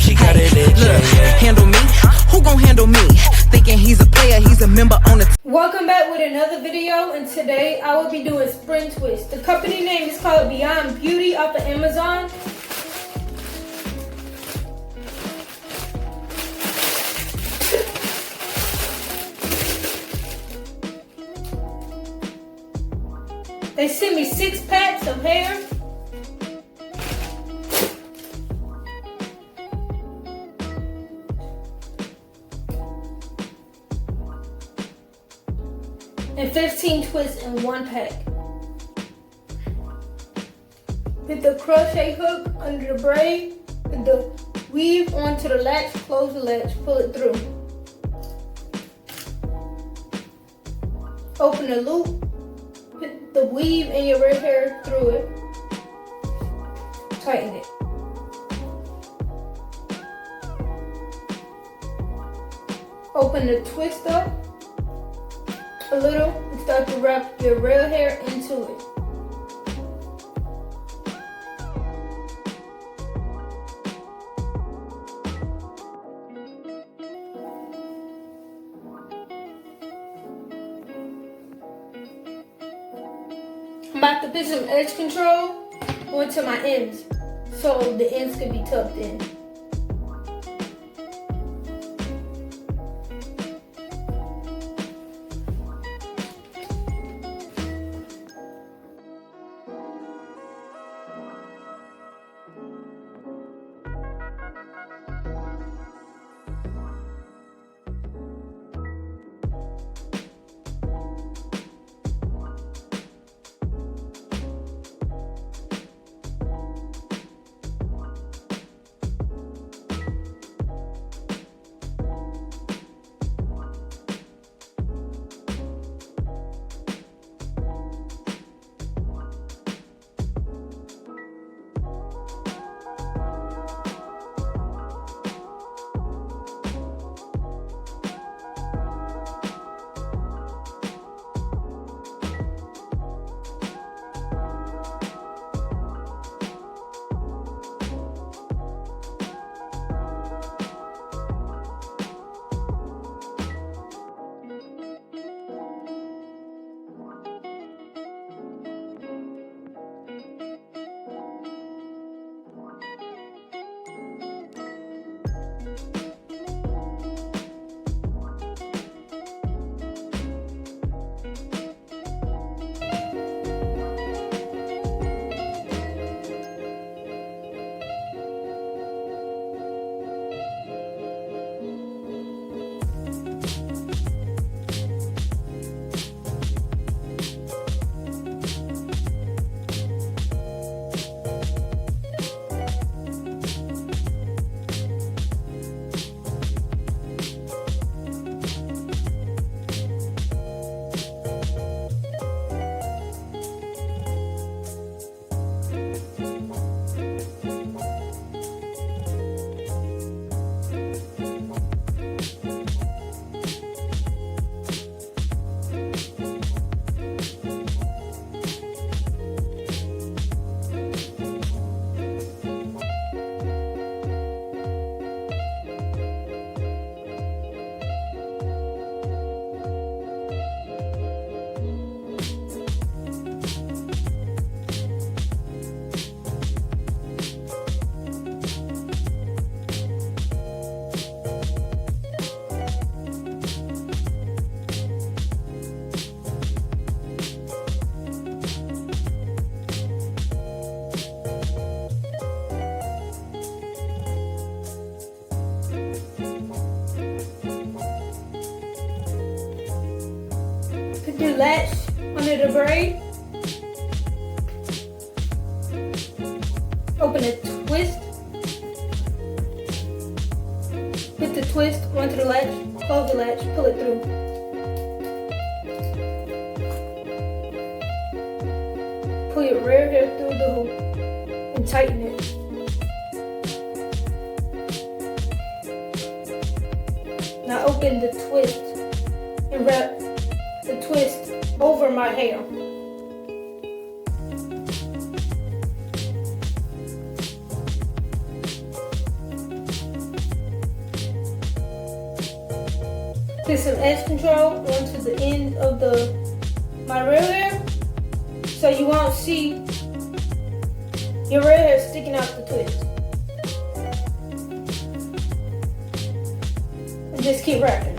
she got it lit. Look, handle me? Who gon' handle me? Thinking he's a player, he's a member on the Welcome back with another video, and today I will be doing spring twist. The company name is called Beyond Beauty off of Amazon. They sent me 6 packs of hair. And 15 twists in 1 pack. Put the crochet hook under the braid. Put the weave onto the latch, close the latch, pull it through. Open the loop. Put the weave in your red hair through it. Tighten it. Open the twist up a little and start to wrap your real hair into it. I'm about to put some edge control onto my ends so the ends can be tucked in. Put the latch under the braid. Open the twist. Put the twist onto the latch, close the latch, pull it through. Pull your rear hair through the hoop and tighten it. Now open the twist and wrap the twist over my hair. put some edge control onto the end of my real hair, so you won't see your real hair sticking out the twist. And just keep wrapping.